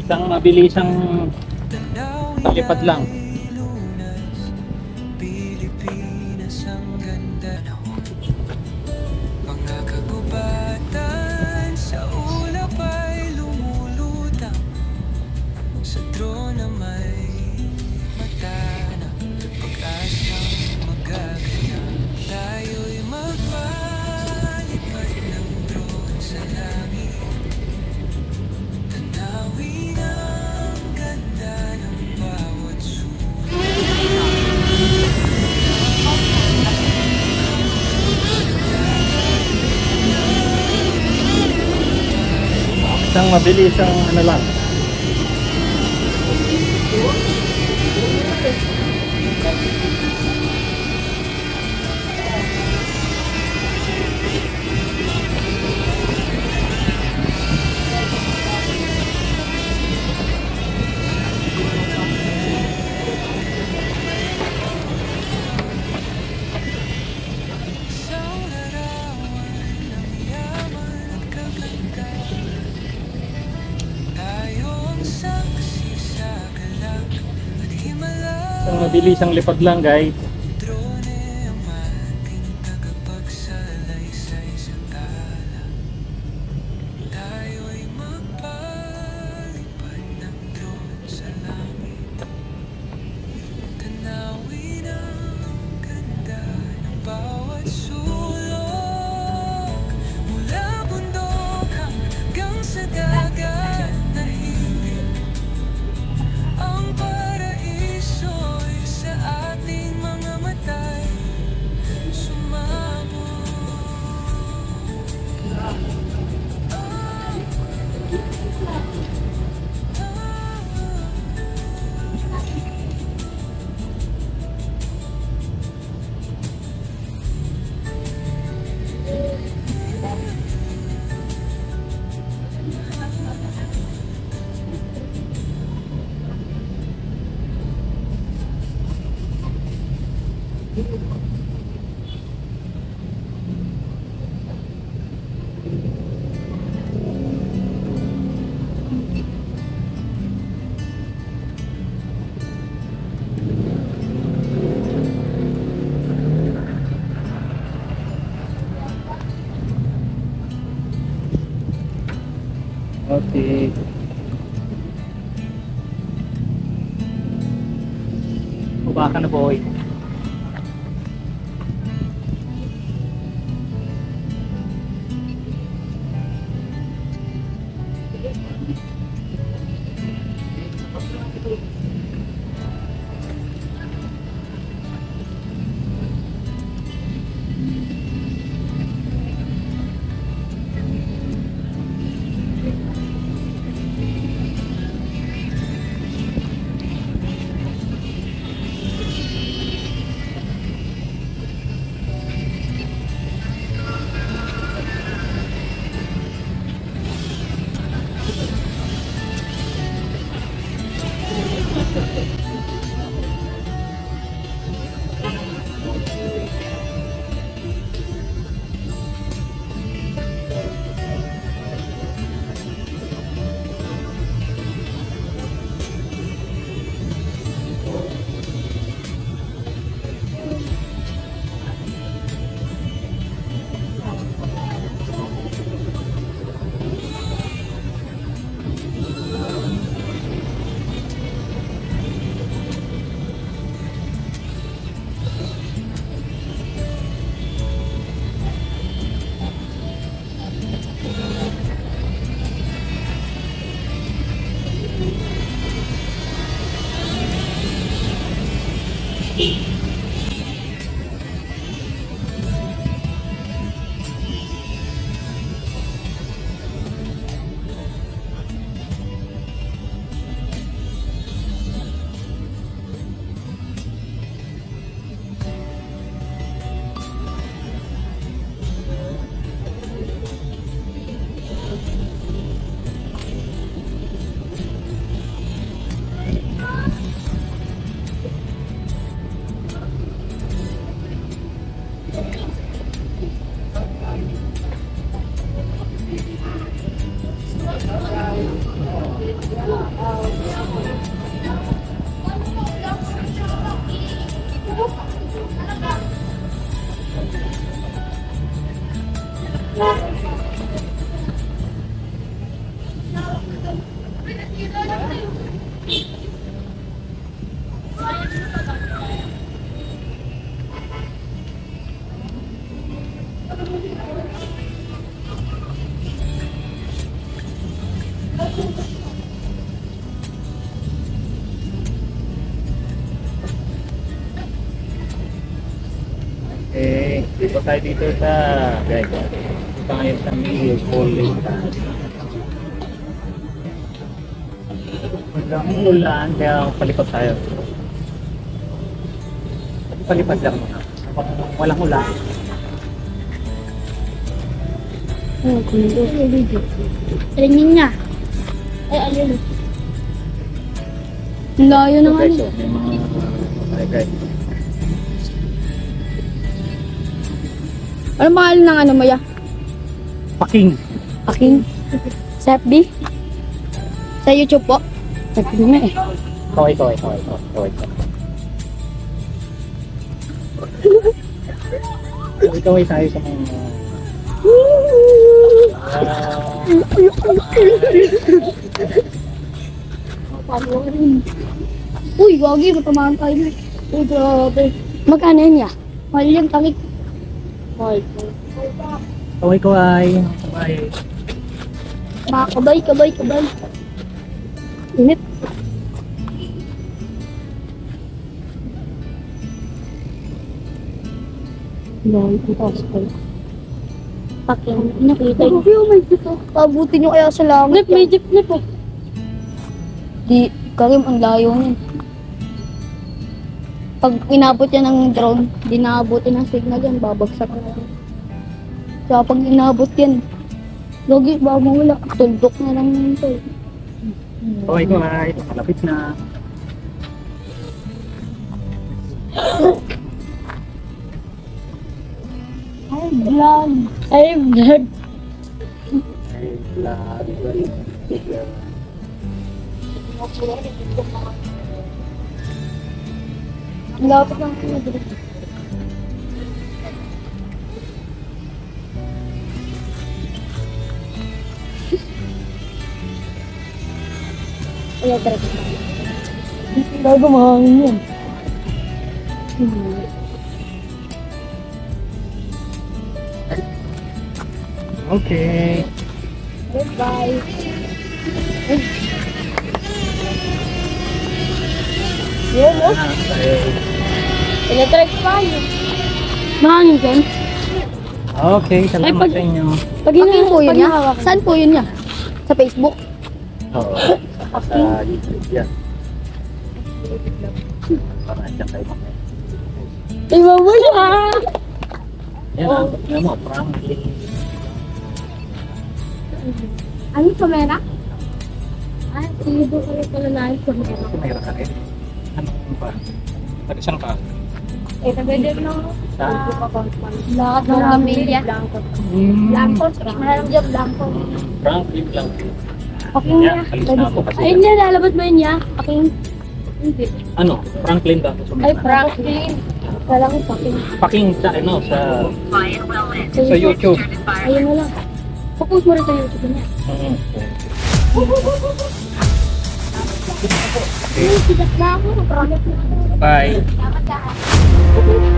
Isang mabilisang palipad lang. Isang mabilisang ano lang. Isang mabilisang lipad lang, guys. Okay. Baba ka na, boy. Dito tayo dito sa guys. Dito ngayon sa may holding tank. Walang ulan kaya palipad tayo. Palipad lang muna. Walang ulan. Oh, kundo. Alin niya? Ay, alin. Layo So, naman. guys, so, may mga guys. Ano mahal ng ano mo ya? Paking. Aking? Sa FB? Sa YouTube po? FB na eh. Kaway. Kaway tayo sa mga... Uy, wagi, matamaan tayo na. Uy, grabe. Magkano yun ya? Mahal yung tamik. Mahal. Kaway. Kabay. Init. Lol, ang taas ko. Paking, nakita yun. Grabe, may jeep oh. Pabutin nyo kaya sa langit. May jeep po. Di, Karim, ang layo niyan. Pag inabot yan ng drone, di naabutin ng signal yan, babagsak na yan. Kaya pag inabot yan, logi, baka mawala. Tuldok na lang yun to. Kaway. Malapit na. Ay, vlog. Lapit lang ko na dito. Ayan, tara. Bago mahangin yan. Okay. Goodbye. Yun, no? Electric fan. Mahangin ka? Okay, salamat sa inyo. Pag po yun niya? Saan po yun niya? Sa Facebook? Oo. Sa YouTube yan. Para dyan kayo mamaya. Ay, mawala! Yan mo, Franklin. Ano kamera? Ay, hindi ko pala na yung kamera. Mayroon ka rin. Ano ba? Taga saan ka? Eh, pwede no? Saan? Lahat ng pamilya. Blanco. Maraming dyan, blanco. Franklin lang. Okay Yeah, niya. alis na ako kasi. Ay, hindi. Lalabas mo yun niya. Okay. Hindi. Ano? Franklin ba? Ay, Franklin. Kala ko Paking. Paking sa ano sa YouTube. Ayun na lang. Popost mo rin sa YouTube niya. Okay. Sigat na ako. Promise na ako. Bye. Salamat ka.